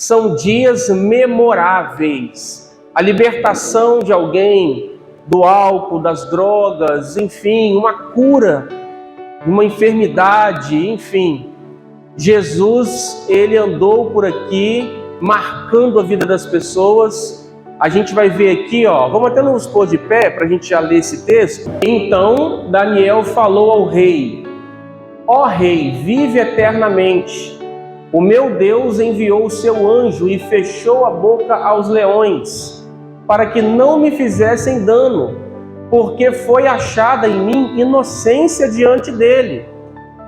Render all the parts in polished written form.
são dias memoráveis. A libertação de alguém do álcool, das drogas, enfim, uma cura, uma enfermidade, enfim. Jesus, ele andou por aqui, marcando a vida das pessoas. A gente vai ver aqui, vamos até nos pôr de pé para a gente já ler esse texto. Então Daniel falou ao rei: ó rei, vive eternamente. O meu Deus enviou o seu anjo e fechou a boca aos leões, para que não me fizessem dano, porque foi achada em mim inocência diante dele.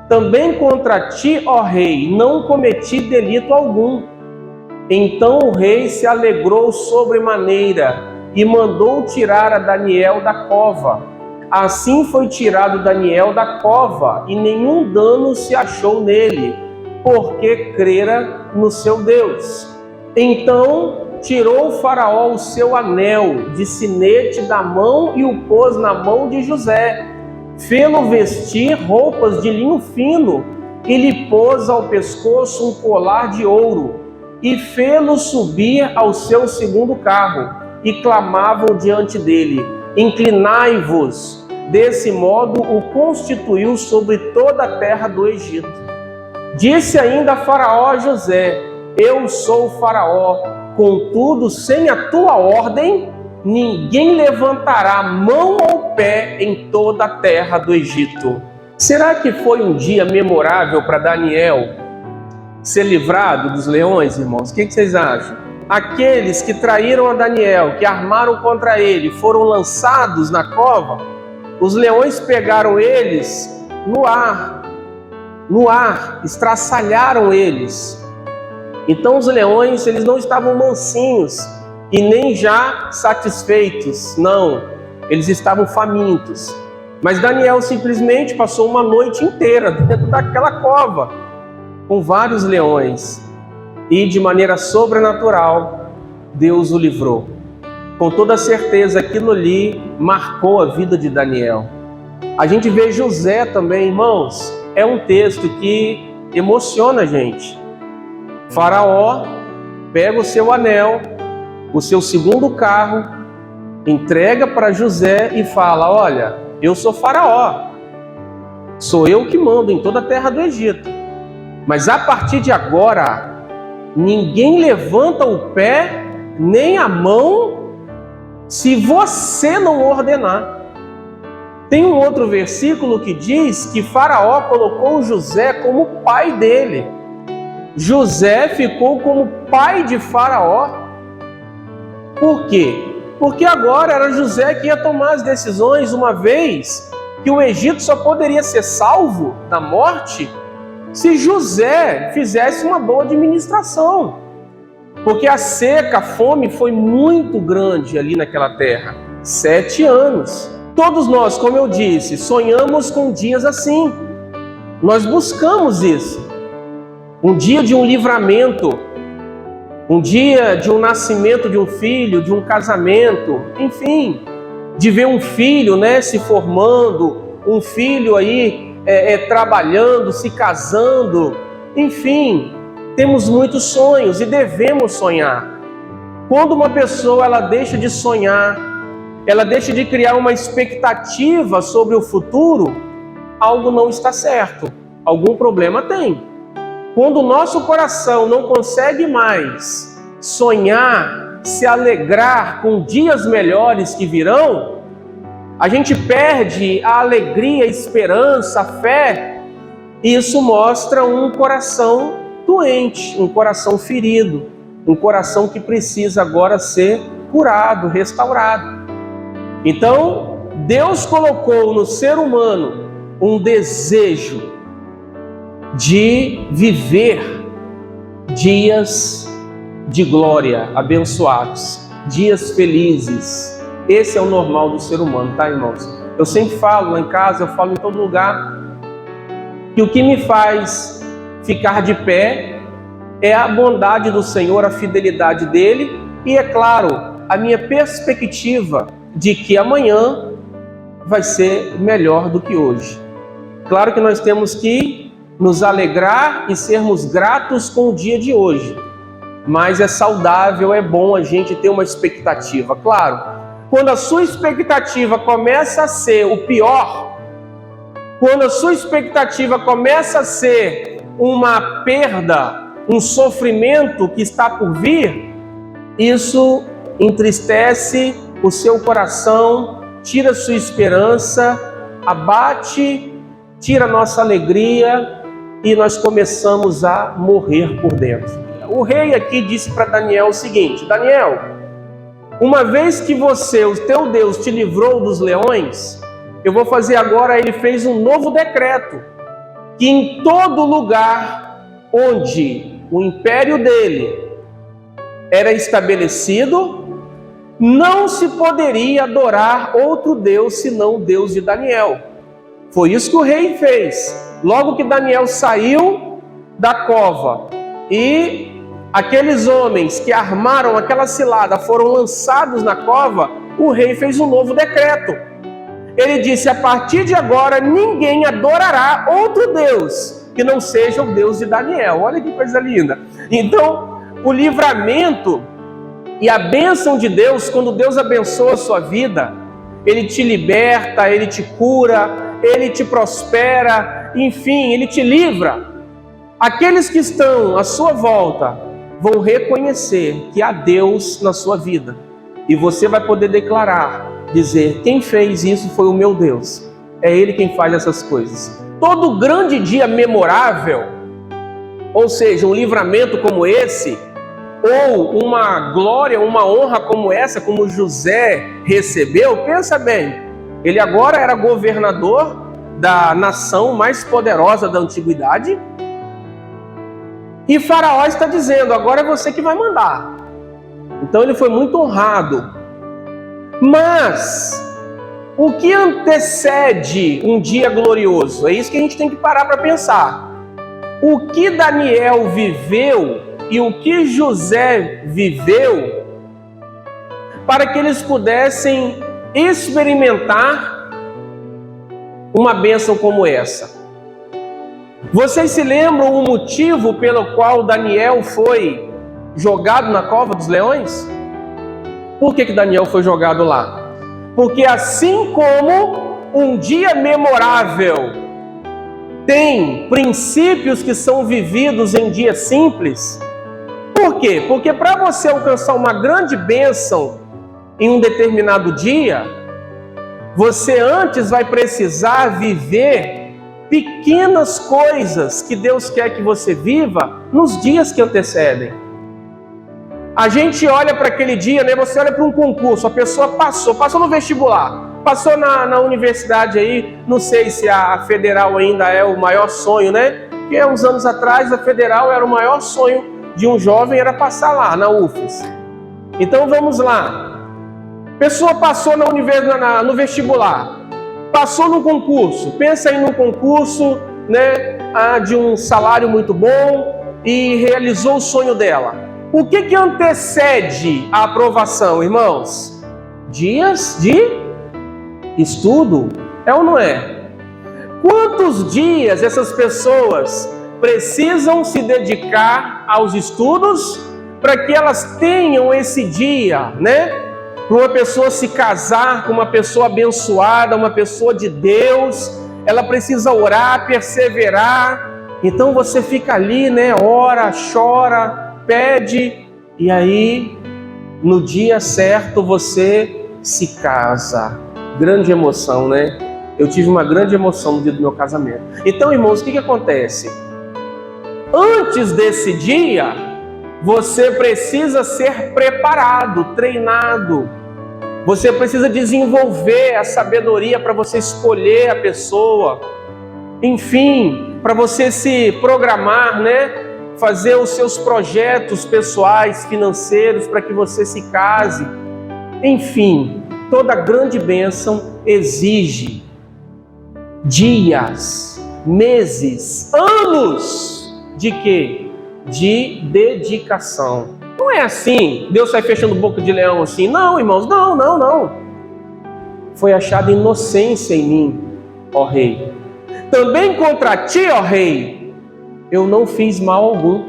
Também contra ti, ó rei, não cometi delito algum. Então o rei se alegrou sobremaneira e mandou tirar a Daniel da cova. Assim foi tirado Daniel da cova, e nenhum dano se achou nele, porque crera no seu Deus. Então tirou o faraó o seu anel de sinete da mão e o pôs na mão de José. Fê-lo vestir roupas de linho fino e lhe pôs ao pescoço um colar de ouro. E fê-lo subir ao seu segundo carro, e clamavam diante dele: inclinai-vos. Desse modo o constituiu sobre toda a terra do Egito. Disse ainda Faraó a José: eu sou o Faraó, contudo, sem a tua ordem, ninguém levantará mão ou pé em toda a terra do Egito. Será que foi um dia memorável para Daniel ser livrado dos leões, irmãos? O que vocês acham? Aqueles que traíram a Daniel, que armaram contra ele, foram lançados na cova. Os leões pegaram eles no ar, estraçalharam eles. Então os leões, eles não estavam mansinhos e nem já satisfeitos, não, eles estavam famintos. Mas Daniel simplesmente passou uma noite inteira dentro daquela cova, com vários leões, e de maneira sobrenatural, Deus o livrou. Com toda certeza, aquilo ali marcou a vida de Daniel. A gente vê José também, irmãos, é um texto que emociona a gente. Faraó pega o seu anel, o seu segundo carro, entrega para José e fala: olha, eu sou Faraó, sou eu que mando em toda a terra do Egito. Mas a partir de agora, ninguém levanta o pé nem a mão se você não ordenar. Tem um outro versículo que diz que Faraó colocou José como pai dele. José ficou como pai de Faraó. Por quê? Porque agora era José que ia tomar as decisões, uma vez que o Egito só poderia ser salvo da morte se José fizesse uma boa administração. Porque a seca, a fome foi muito grande ali naquela terra. 7 anos. Todos nós, como eu disse, sonhamos com dias assim. Nós buscamos isso. Um dia de um livramento, um dia de um nascimento de um filho, de um casamento, enfim, de ver um filho, se formando, um filho aí trabalhando, se casando, enfim, temos muitos sonhos e devemos sonhar. Quando uma pessoa ela deixa de sonhar, ela deixa de criar uma expectativa sobre o futuro, algo não está certo, algum problema tem. Quando o nosso coração não consegue mais sonhar, se alegrar com dias melhores que virão, a gente perde a alegria, a esperança, a fé, e isso mostra um coração doente, um coração ferido, um coração que precisa agora ser curado, restaurado. Então, Deus colocou no ser humano um desejo de viver dias de glória, abençoados, dias felizes. Esse é o normal do ser humano, tá, irmãos? Eu sempre falo lá em casa, eu falo em todo lugar, que o que me faz ficar de pé é a bondade do Senhor, a fidelidade dele e, é claro, a minha perspectiva de que amanhã vai ser melhor do que hoje. Claro que nós temos que nos alegrar e sermos gratos com o dia de hoje, mas é saudável, é bom a gente ter uma expectativa. Claro, quando a sua expectativa começa a ser o pior, quando a sua expectativa começa a ser uma perda, um sofrimento que está por vir, isso entristece o seu coração, tira a sua esperança, abate, tira a nossa alegria e nós começamos a morrer por dentro. O rei aqui disse para Daniel o seguinte: Daniel, uma vez que você, o teu Deus, te livrou dos leões, eu vou fazer agora. Ele fez um novo decreto, que em todo lugar onde o império dele era estabelecido, não se poderia adorar outro Deus senão o Deus de Daniel. Foi isso que o rei fez. Logo que Daniel saiu da cova e aqueles homens que armaram aquela cilada foram lançados na cova, o rei fez um novo decreto. Ele disse: a partir de agora ninguém adorará outro Deus que não seja o Deus de Daniel. Olha que coisa linda. Então, o livramento e a bênção de Deus, quando Deus abençoa a sua vida, Ele te liberta, Ele te cura, Ele te prospera, enfim, Ele te livra. Aqueles que estão à sua volta vão reconhecer que há Deus na sua vida. E você vai poder declarar, dizer: quem fez isso foi o meu Deus. É Ele quem faz essas coisas. Todo grande dia memorável, ou seja, um livramento como esse, ou uma glória, uma honra como essa, como José recebeu, pensa bem, ele agora era governador da nação mais poderosa da antiguidade, e Faraó está dizendo: agora é você que vai mandar. Então ele foi muito honrado. Mas o que antecede um dia glorioso? É isso que a gente tem que parar para pensar. O que Daniel viveu e o que José viveu para que eles pudessem experimentar uma bênção como essa. Vocês se lembram o motivo pelo qual Daniel foi jogado na cova dos leões? Por que Daniel foi jogado lá? Porque assim como um dia memorável tem princípios que são vividos em dias simples. Por quê? Porque para você alcançar uma grande bênção em um determinado dia, você antes vai precisar viver pequenas coisas que Deus quer que você viva nos dias que antecedem. A gente olha para aquele dia, né? Você olha para um concurso, a pessoa passou no vestibular, passou na universidade aí, não sei se a federal ainda é o maior sonho, né? Porque uns anos atrás a federal era o maior sonho de um jovem, era passar lá na UFES. Então vamos lá. Pessoa passou no vestibular, passou no concurso, pensa aí num concurso, né, de um salário muito bom e realizou o sonho dela. O que antecede a aprovação, irmãos? Dias de estudo, é ou não é? Quantos dias essas pessoas precisam se dedicar aos estudos para que elas tenham esse dia, né? Para uma pessoa se casar com uma pessoa abençoada, uma pessoa de Deus, ela precisa orar, perseverar. Então você fica ali, né? Ora, chora, pede, e aí no dia certo você se casa. Grande emoção, né? Eu tive uma grande emoção no dia do meu casamento. Então, irmãos, o que acontece? Antes desse dia, você precisa ser preparado, treinado. Você precisa desenvolver a sabedoria para você escolher a pessoa. Enfim, para você se programar, né? Fazer os seus projetos pessoais, financeiros, para que você se case. Enfim, toda grande bênção exige dias, meses, anos de quê? De dedicação. Não é assim, Deus sai fechando boca de leão assim. Não, irmãos, não. Foi achada inocência em mim, ó rei. Também contra ti, ó rei, eu não fiz mal algum.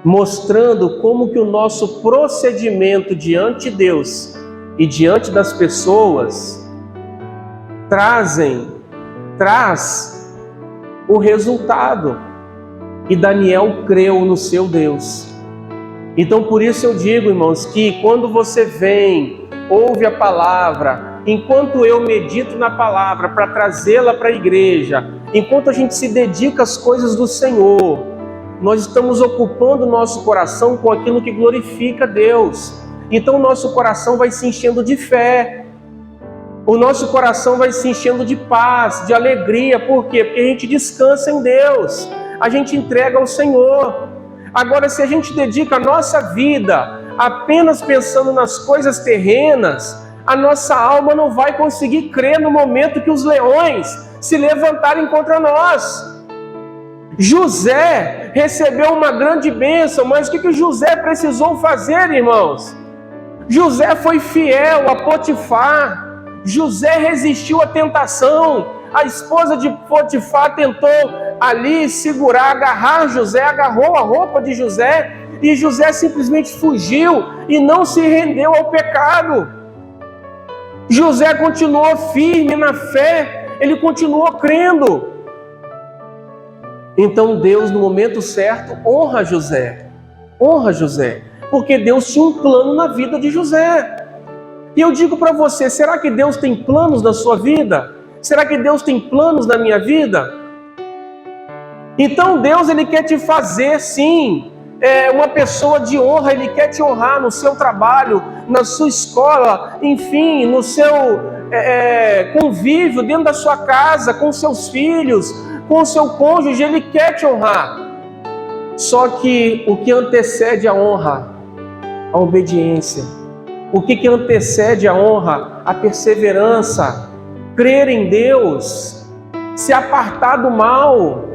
mostrando como que o nosso procedimento diante de Deus e diante das pessoas traz o resultado. E Daniel creu no seu Deus. Então por isso eu digo, irmãos, que quando você vem, ouve a palavra, enquanto eu medito na palavra para trazê-la para a igreja, enquanto a gente se dedica às coisas do Senhor, nós estamos ocupando o nosso coração com aquilo que glorifica a Deus. Então o nosso coração vai se enchendo de fé, o nosso coração vai se enchendo de paz, de alegria. Por quê? Porque a gente descansa em Deus, a gente entrega ao Senhor. Agora, se a gente dedica a nossa vida apenas pensando nas coisas terrenas, a nossa alma não vai conseguir crer no momento que os leões se levantarem contra nós. José recebeu uma grande bênção, mas o que José precisou fazer, irmãos? José foi fiel a Potifar. José resistiu à tentação. A esposa de Potifar tentou ali segurar, agarrar José, agarrou a roupa de José, e José simplesmente fugiu e não se rendeu ao pecado. José continuou firme na fé, ele continuou crendo. Então Deus, no momento certo, honra José, porque Deus tinha um plano na vida de José. E eu digo para você, será que Deus tem planos na sua vida? Será que Deus tem planos na minha vida? Então Deus, Ele quer te fazer, sim, uma pessoa de honra. Ele quer te honrar no seu trabalho, na sua escola, enfim, no seu convívio, dentro da sua casa, com seus filhos, com o seu cônjuge. Ele quer te honrar. Só que o que antecede a honra? A obediência. O que antecede a honra? A perseverança. Crer em Deus, se apartar do mal.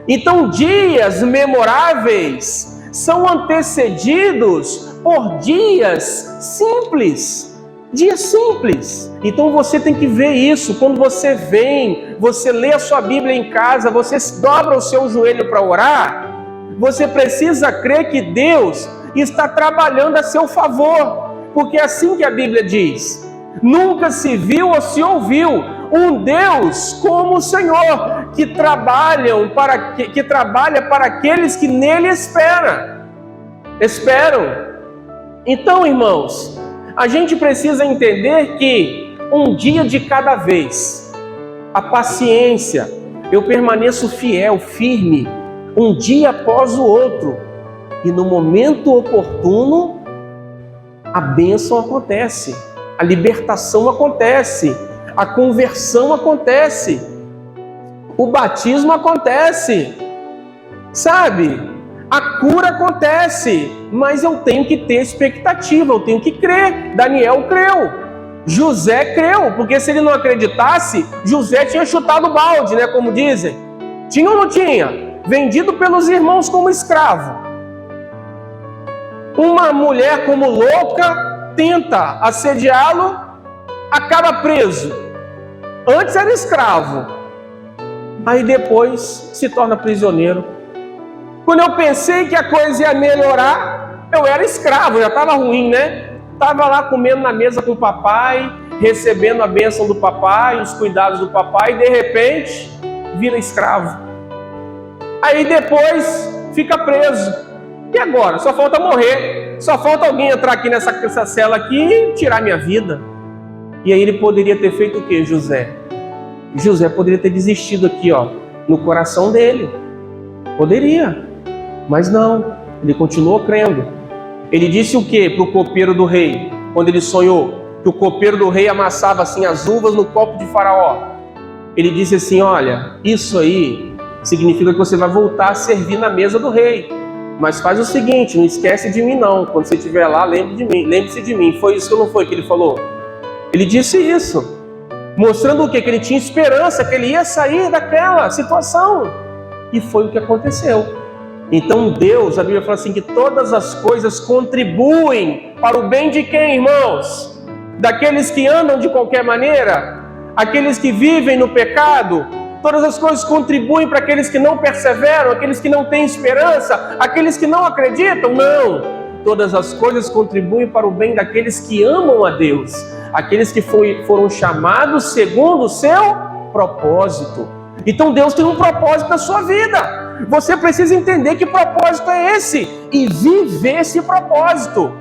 Então dias memoráveis são antecedidos por dias simples. Dias simples. Então você tem que ver isso. Quando você vem, você lê a sua Bíblia em casa, você dobra o seu joelho para orar, você precisa crer que Deus está trabalhando a seu favor. Porque é assim que a Bíblia diz: nunca se viu ou se ouviu um Deus como o Senhor, que trabalha para aqueles que nele esperam. Então, irmãos, a gente precisa entender que um dia de cada vez, a paciência, eu permaneço fiel, firme, um dia após o outro, e no momento oportuno, a bênção acontece, a libertação acontece, a conversão acontece, o batismo acontece, sabe? A cura acontece, mas eu tenho que ter expectativa, eu tenho que crer. Daniel creu, José creu, porque se ele não acreditasse, José tinha chutado o balde, né? Como dizem. Tinha ou não tinha? Vendido pelos irmãos como escravo. Uma mulher como louca tenta assediá-lo, acaba preso. Antes era escravo, aí depois se torna prisioneiro. Quando eu pensei que a coisa ia melhorar, eu era escravo, já estava ruim, né? Estava lá comendo na mesa com o papai, recebendo a bênção do papai, os cuidados do papai, e de repente vira escravo. Aí depois fica preso. E agora? Só falta morrer. Só falta alguém entrar aqui nessa cela aqui e tirar minha vida. E aí ele poderia ter feito o quê, José? José poderia ter desistido aqui, ó, no coração dele. Poderia. Mas não. Ele continuou crendo. Ele disse o quê para o copeiro do rei? Quando ele sonhou que o copeiro do rei amassava assim as uvas no copo de Faraó. Ele disse assim: olha, isso aí significa que você vai voltar a servir na mesa do rei. Mas faz o seguinte, não esquece de mim não. Quando você estiver lá, lembre-se de mim. Foi isso ou não foi que ele falou? Ele disse isso, mostrando o quê? Que ele tinha esperança, que ele ia sair daquela situação. E foi o que aconteceu. Então Deus, a Bíblia fala assim, que todas as coisas contribuem para o bem de quem, irmãos? Daqueles que andam de qualquer maneira? Aqueles que vivem no pecado? Todas as coisas contribuem para aqueles que não perseveram, aqueles que não têm esperança, aqueles que não acreditam. Não, todas as coisas contribuem para o bem daqueles que amam a Deus, aqueles que foram chamados segundo o seu propósito. Então Deus tem um propósito na sua vida. Você precisa entender que propósito é esse e viver esse propósito.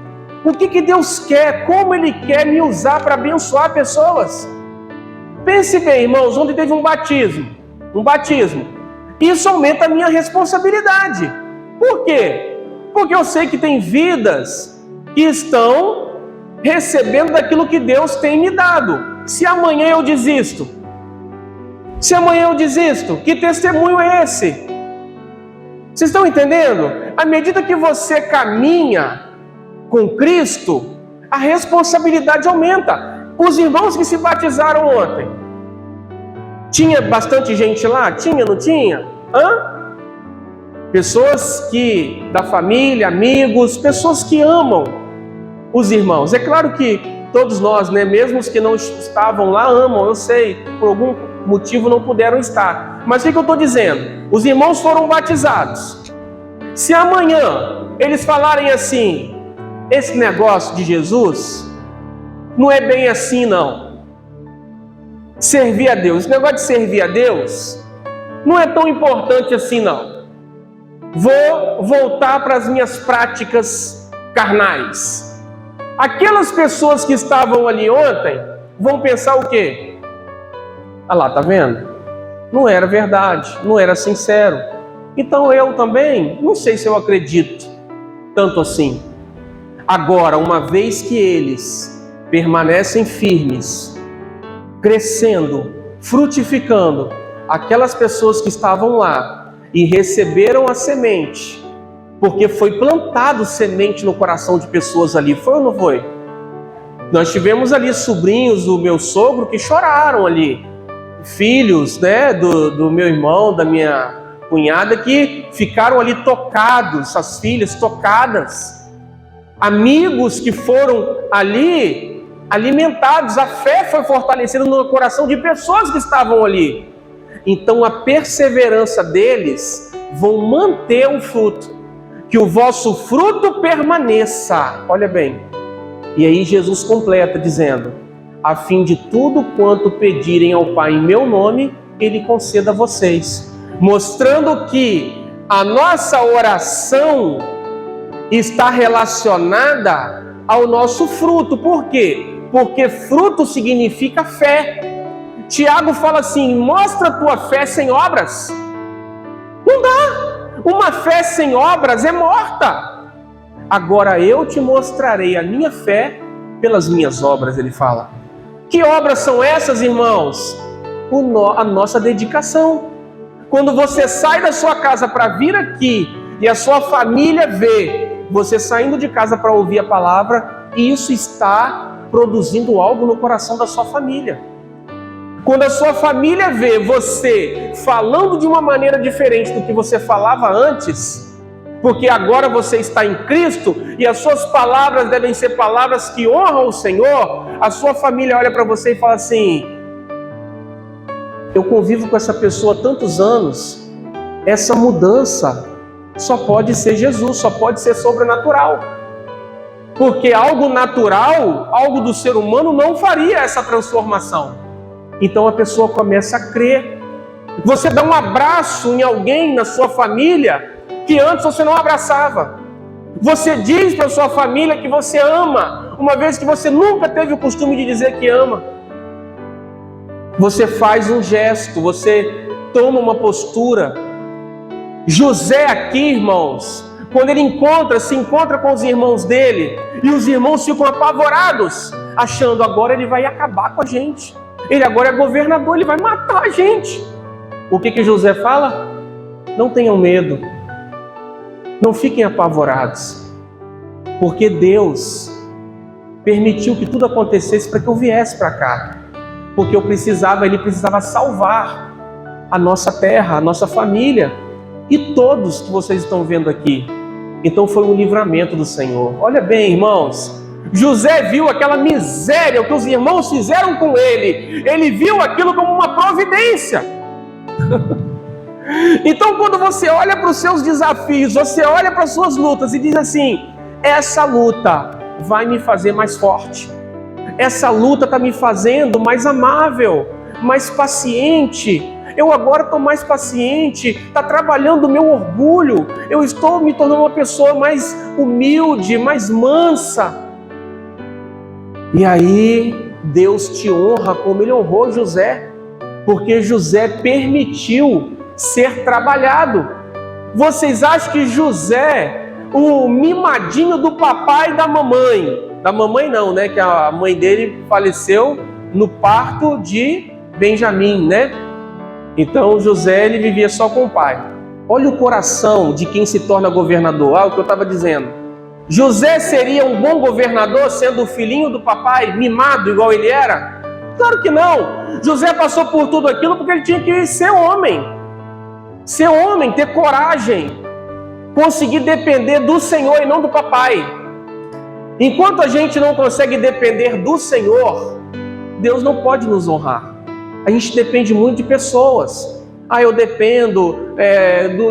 O que Deus quer, como Ele quer me usar para abençoar pessoas. Pense bem, irmãos, onde teve um batismo, isso aumenta a minha responsabilidade. Por quê? Porque eu sei que tem vidas que estão recebendo daquilo que Deus tem me dado. Se amanhã eu desisto, que testemunho é esse? Vocês estão entendendo? À medida que você caminha com Cristo, a responsabilidade aumenta. Os irmãos que se batizaram ontem, tinha bastante gente lá? Tinha, não tinha? Pessoas da família, amigos, pessoas que amam os irmãos. É claro que todos nós, né, mesmo os que não estavam lá, amam, eu sei, por algum motivo não puderam estar. Mas o que eu estou dizendo? Os irmãos foram batizados. Se amanhã eles falarem assim, esse negócio de Jesus não é bem assim, não. Servir a Deus, esse negócio de servir a Deus não é tão importante assim, não. Vou voltar para as minhas práticas carnais. Aquelas pessoas que estavam ali ontem vão pensar o quê? Ah lá, tá vendo? Não era verdade, não era sincero. Então eu também, não sei se eu acredito tanto assim. Agora, uma vez que eles permanecem firmes, crescendo, frutificando, aquelas pessoas que estavam lá e receberam a semente, porque foi plantado semente no coração de pessoas ali, foi ou não foi? Nós tivemos ali sobrinhos do meu sogro que choraram ali, filhos, né, do meu irmão, da minha cunhada, que ficaram ali tocados, as filhas tocadas, amigos que foram ali alimentados, a fé foi fortalecida no coração de pessoas que estavam ali. Então a perseverança deles vão manter o fruto, que o vosso fruto permaneça. Olha bem, e aí Jesus completa dizendo, a fim de tudo quanto pedirem ao Pai em meu nome, Ele conceda a vocês, mostrando que a nossa oração está relacionada ao nosso fruto. Por quê? Porque fruto significa fé. Tiago fala assim, mostra a tua fé sem obras. Não dá. Uma fé sem obras é morta. Agora eu te mostrarei a minha fé pelas minhas obras, ele fala. Que obras são essas, irmãos? A nossa dedicação. Quando você sai da sua casa para vir aqui e a sua família vê você saindo de casa para ouvir a palavra, isso está produzindo algo no coração da sua família. Quando a sua família vê você falando de uma maneira diferente do que você falava antes, porque agora você está em Cristo e as suas palavras devem ser palavras que honram o Senhor, a sua família olha para você e fala assim, eu convivo com essa pessoa há tantos anos, essa mudança só pode ser Jesus, só pode ser sobrenatural. Porque algo natural, algo do ser humano não faria essa transformação. Então a pessoa começa a crer. Você dá um abraço em alguém na sua família que antes você não abraçava. Você diz para a sua família que você ama, uma vez que você nunca teve o costume de dizer que ama. Você faz um gesto, você toma uma postura. José aqui, irmãos, quando ele se encontra com os irmãos dele, e os irmãos ficam apavorados, achando agora ele vai acabar com a gente. Ele agora é governador, ele vai matar a gente. O que José fala? Não tenham medo, não fiquem apavorados, porque Deus permitiu que tudo acontecesse para que eu viesse para cá, porque ele precisava salvar a nossa terra, a nossa família e todos que vocês estão vendo aqui. Então foi um livramento do Senhor. Olha bem, irmãos, José viu aquela miséria que os irmãos fizeram com ele. Ele viu aquilo como uma providência. Então, quando você olha para os seus desafios, você olha para as suas lutas e diz assim: essa luta vai me fazer mais forte. Essa luta está me fazendo mais amável, mais paciente. Eu agora estou mais paciente, está trabalhando o meu orgulho. Eu estou me tornando uma pessoa mais humilde, mais mansa. E aí, Deus te honra como Ele honrou José, porque José permitiu ser trabalhado. Vocês acham que José, o mimadinho do papai e da mamãe não, né? Que a mãe dele faleceu no parto de Benjamim, né? Então José, ele vivia só com o pai. Olha o coração de quem se torna governador. O que eu estava dizendo. José seria um bom governador sendo o filhinho do papai, mimado igual ele era? Claro que não. José passou por tudo aquilo porque ele tinha que ser homem. Ser homem, ter coragem, conseguir depender do Senhor e não do papai. Enquanto a gente não consegue depender do Senhor, Deus não pode nos honrar. A gente depende muito de pessoas. Eu dependo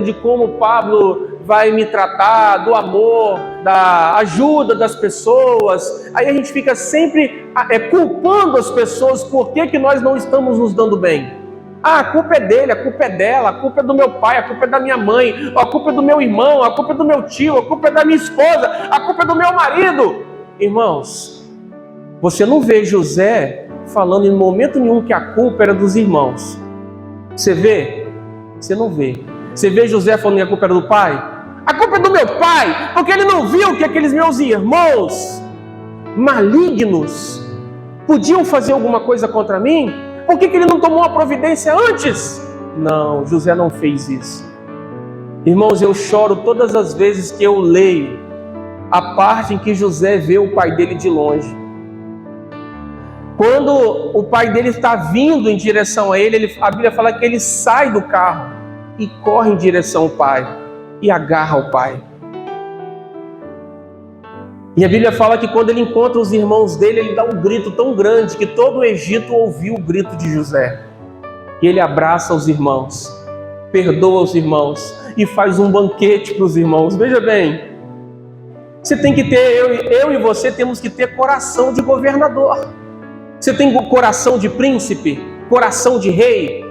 de como o Pablo vai me tratar, do amor, da ajuda das pessoas. Aí a gente fica sempre culpando as pessoas por que nós não estamos nos dando bem. A culpa é dele, a culpa é dela, a culpa é do meu pai, a culpa é da minha mãe, a culpa é do meu irmão, a culpa é do meu tio, a culpa é da minha esposa, a culpa é do meu marido. Irmãos, você não vê José falando em momento nenhum que a culpa era dos irmãos. Você vê? Você não vê. Você vê José falando que a culpa era do pai? A culpa é do meu pai, porque ele não viu que aqueles meus irmãos malignos podiam fazer alguma coisa contra mim? Por que ele não tomou uma providência antes? Não, José não fez isso. Irmãos, eu choro todas as vezes que eu leio a parte em que José vê o pai dele de longe. Quando o pai dele está vindo em direção a ele, a Bíblia fala que ele sai do carro e corre em direção ao pai e agarra o pai. E a Bíblia fala que quando ele encontra os irmãos dele, ele dá um grito tão grande que todo o Egito ouviu o grito de José. E ele abraça os irmãos, perdoa os irmãos e faz um banquete para os irmãos. Veja bem, você tem que ter, eu e você temos que ter coração de governador. Você tem coração de príncipe, coração de rei,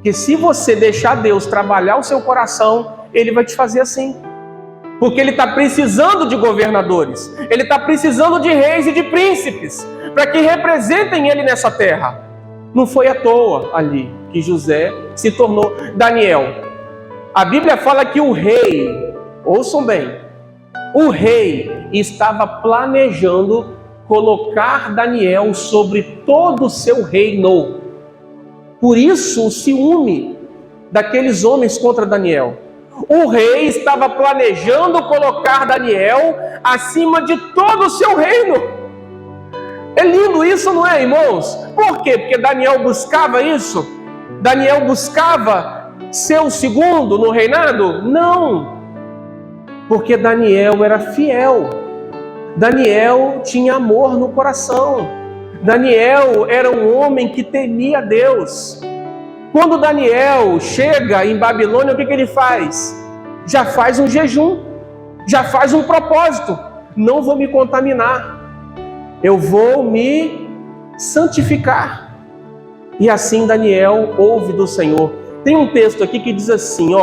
que se você deixar Deus trabalhar o seu coração, Ele vai te fazer assim. Porque Ele está precisando de governadores, Ele está precisando de reis e de príncipes, para que representem Ele nessa terra. Não foi à toa ali que José se tornou Daniel. A Bíblia fala que o rei, ouçam bem, o rei estava planejando colocar Daniel sobre todo o seu reino. Por isso o ciúme daqueles homens contra Daniel. O rei estava planejando colocar Daniel acima de todo o seu reino. É lindo isso, não é, irmãos? Por quê? Porque Daniel buscava isso? Daniel buscava ser o segundo no reinado? Não. Porque Daniel era fiel. Daniel tinha amor no coração. Daniel era um homem que temia a Deus. Quando Daniel chega em Babilônia, o que ele faz? Já faz um jejum, já faz um propósito. Não vou me contaminar, eu vou me santificar. E assim Daniel ouve do Senhor. Tem um texto aqui que diz assim,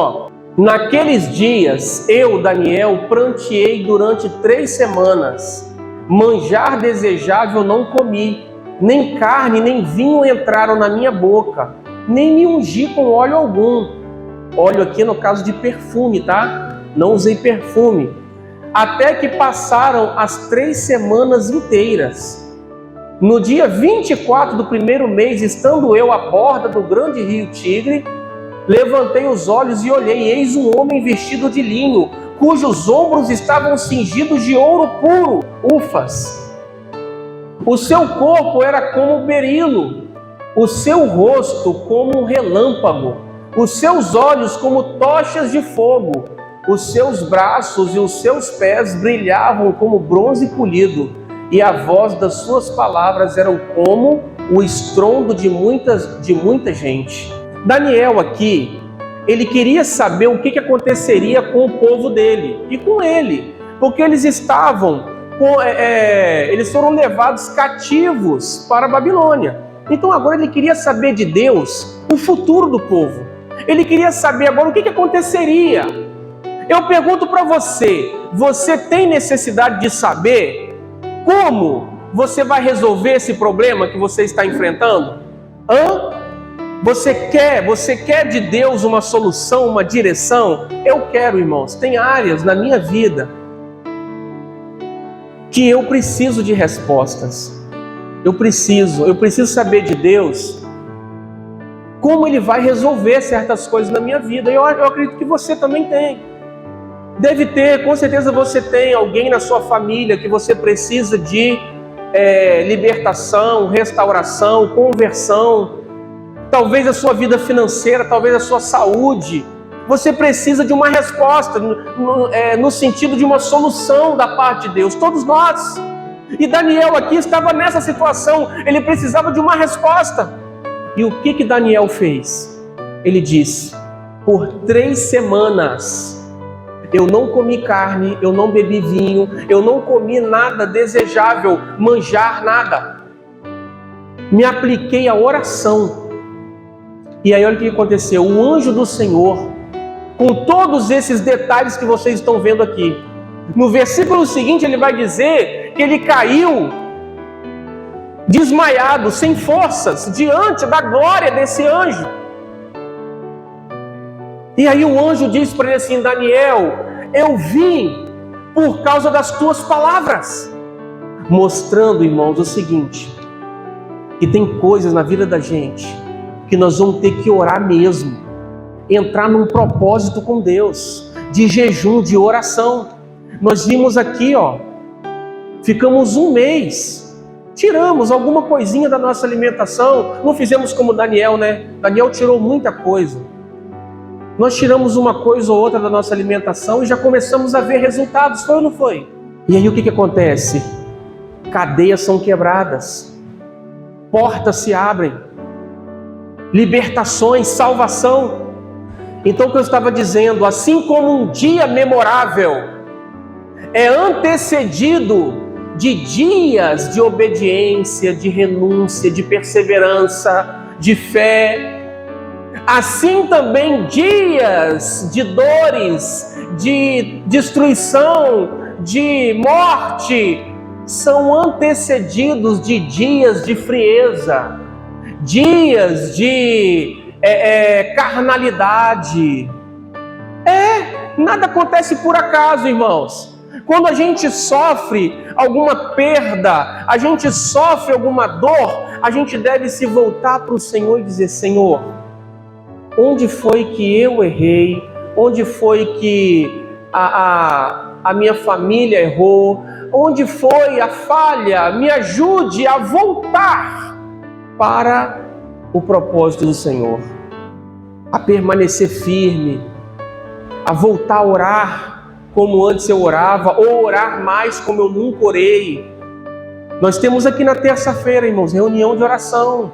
naqueles dias, eu, Daniel, pranteei durante 3 semanas. Manjar desejável não comi, nem carne, nem vinho entraram na minha boca, nem me ungi com óleo algum. Óleo aqui no caso de perfume, tá? Não usei perfume. Até que passaram as 3 semanas inteiras. No dia 24 do primeiro mês, estando eu à borda do grande rio Tigre, levantei os olhos e olhei, e eis um homem vestido de linho, cujos ombros estavam cingidos de ouro puro, ufas. O seu corpo era como berilo, o seu rosto como um relâmpago, os seus olhos como tochas de fogo, os seus braços e os seus pés brilhavam como bronze polido, e a voz das suas palavras era como o estrondo de muita gente. Daniel aqui, ele queria saber o que aconteceria com o povo dele e com ele, porque eles eles foram levados cativos para a Babilônia. Então agora ele queria saber de Deus o futuro do povo. Ele queria saber agora o que aconteceria. Eu pergunto para você, você tem necessidade de saber como você vai resolver esse problema que você está enfrentando? Você quer de Deus uma solução, uma direção? Eu quero, irmãos. Tem áreas na minha vida que eu preciso de respostas. Eu preciso saber de Deus como Ele vai resolver certas coisas na minha vida. Eu acredito que você também tem. Deve ter, com certeza você tem alguém na sua família que você precisa de libertação, restauração, conversão. Talvez a sua vida financeira, talvez a sua saúde. Você precisa de uma resposta, no sentido de uma solução da parte de Deus. Todos nós. E Daniel aqui estava nessa situação. Ele precisava de uma resposta. E o que Daniel fez? Ele disse: por 3 semanas eu não comi carne, eu não bebi vinho, eu não comi nada desejável, manjar nada. Me apliquei à oração. E aí olha o que aconteceu. O anjo do Senhor, com todos esses detalhes que vocês estão vendo aqui, no versículo seguinte ele vai dizer que ele caiu desmaiado, sem forças, diante da glória desse anjo. E aí o anjo diz para ele assim: Daniel, eu vim por causa das tuas palavras. Mostrando, irmãos, o seguinte, que tem coisas na vida da gente que nós vamos ter que orar mesmo, entrar num propósito com Deus, de jejum, de oração. Nós vimos aqui, ficamos 1 mês, tiramos alguma coisinha da nossa alimentação, não fizemos como Daniel, né? Daniel tirou muita coisa. Nós tiramos uma coisa ou outra da nossa alimentação e já começamos a ver resultados, foi ou não foi? E aí o que acontece? Cadeias são quebradas, portas se abrem, libertações, salvação. Então o que eu estava dizendo, assim como um dia memorável é antecedido de dias de obediência, de renúncia, de perseverança, de fé, assim também dias de dores, de destruição, de morte, são antecedidos de dias de frieza, dias de carnalidade. Nada acontece por acaso, irmãos. Quando a gente sofre alguma perda, a gente sofre alguma dor, a gente deve se voltar para o Senhor e dizer: Senhor, onde foi que eu errei? Onde foi que a minha família errou? Onde foi a falha? Me ajude a voltar para o propósito do Senhor, a permanecer firme, a voltar a orar como antes eu orava, ou orar mais como eu nunca orei. Nós temos aqui na terça-feira, irmãos, reunião de oração.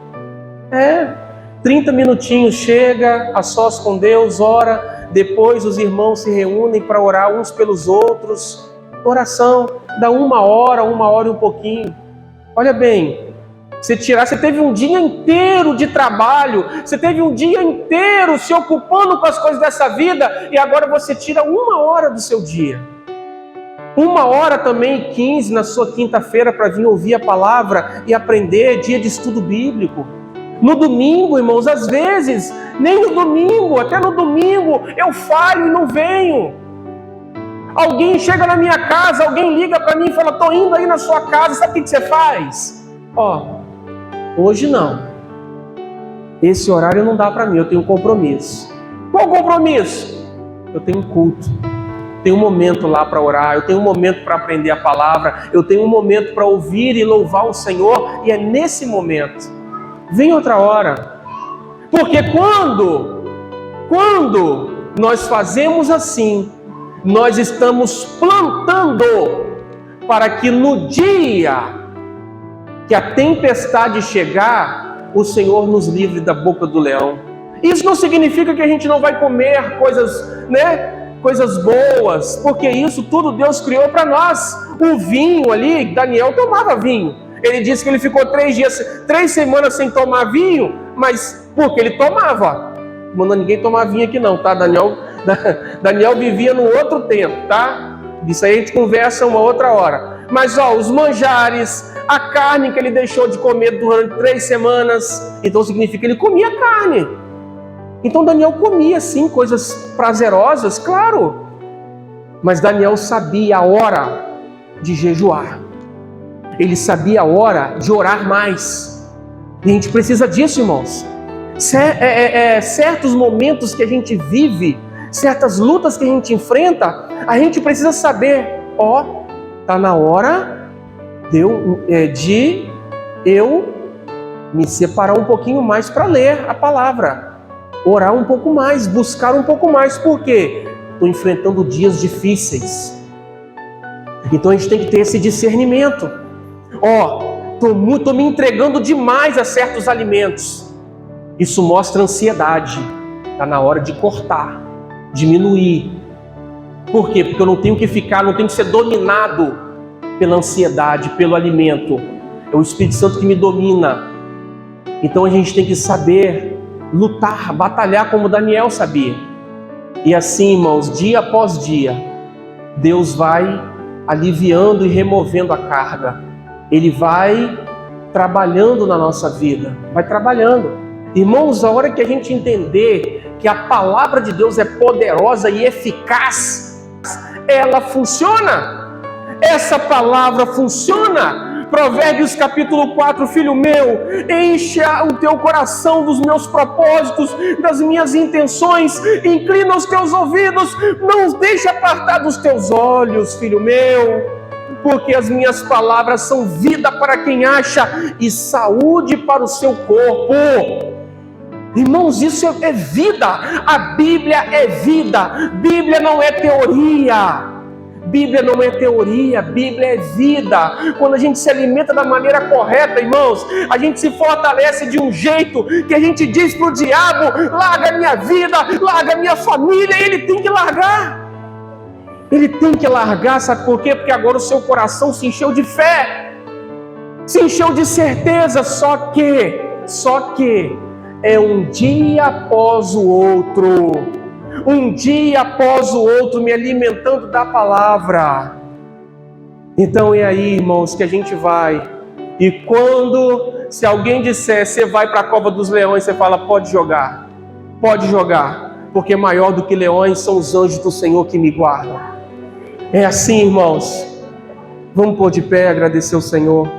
30 minutinhos, chega a sós com Deus, ora, depois os irmãos se reúnem para orar uns pelos outros. Oração, dá 1 hora e um pouquinho. Olha bem, você teve um dia inteiro de trabalho, você teve um dia inteiro se ocupando com as coisas dessa vida, e agora você tira 1 hora do seu dia. 1 hora também, 15 na sua quinta-feira, para vir ouvir a palavra e aprender, dia de estudo bíblico. No domingo, irmãos, às vezes, nem no domingo, até no domingo, eu falho e não venho. Alguém chega na minha casa, alguém liga para mim e fala: estou indo aí na sua casa, sabe o que você faz? Hoje não. Esse horário não dá para mim, eu tenho um compromisso. Qual compromisso? Eu tenho um culto. Tenho um momento lá para orar, eu tenho um momento para aprender a palavra, eu tenho um momento para ouvir e louvar o Senhor, e é nesse momento. Vem outra hora. Porque quando nós fazemos assim, nós estamos plantando para que no dia que a tempestade chegar, o Senhor nos livre da boca do leão. Isso não significa que a gente não vai comer coisas, coisas boas, porque isso tudo Deus criou para nós. O vinho ali, Daniel tomava vinho. Ele disse que ele ficou 3 semanas sem tomar vinho, mas porque ele tomava. Não manda ninguém tomar vinho aqui não, tá? Daniel vivia no outro tempo, tá? Disso aí a gente conversa uma outra hora. Mas os manjares, a carne que ele deixou de comer durante 3 semanas, então significa que ele comia carne. Então Daniel comia sim coisas prazerosas, claro. Mas Daniel sabia a hora de jejuar. Ele sabia a hora de orar mais. E a gente precisa disso, irmãos. Certos momentos que a gente vive, certas lutas que a gente enfrenta, a gente precisa saber, está na hora de eu me separar um pouquinho mais para ler a palavra, orar um pouco mais, buscar um pouco mais. Por quê? Estou enfrentando dias difíceis. Então a gente tem que ter esse discernimento. Estou me entregando demais a certos alimentos. Isso mostra ansiedade. Está na hora de cortar, diminuir. Por quê? Porque eu não tenho que ser dominado pela ansiedade, pelo alimento. É o Espírito Santo que me domina. Então a gente tem que saber lutar, batalhar como Daniel sabia. E assim, irmãos, dia após dia, Deus vai aliviando e removendo a carga. Ele vai trabalhando na nossa vida, vai trabalhando. Irmãos, a hora que a gente entender que a palavra de Deus é poderosa e eficaz, ela funciona. Essa palavra funciona. Provérbios capítulo 4, filho meu, encha o teu coração dos meus propósitos, das minhas intenções, inclina os teus ouvidos, não os deixe apartar dos teus olhos, filho meu, porque as minhas palavras são vida para quem acha e saúde para o seu corpo. Irmãos, isso é vida. A Bíblia é vida. Bíblia não é teoria. Bíblia não é teoria, Bíblia é vida. Quando a gente se alimenta da maneira correta, irmãos, a gente se fortalece de um jeito que a gente diz para o diabo: larga a minha vida, larga a minha família, e ele tem que largar. Ele tem que largar, sabe por quê? Porque agora o seu coração se encheu de fé, se encheu de certeza, só que é um dia após o outro. Um dia após o outro, me alimentando da palavra. Então é aí, irmãos, que a gente vai. E se alguém disser, você vai para a cova dos leões, você fala, pode jogar, porque maior do que leões são os anjos do Senhor que me guardam. É assim, irmãos. Vamos pôr de pé, agradecer ao Senhor.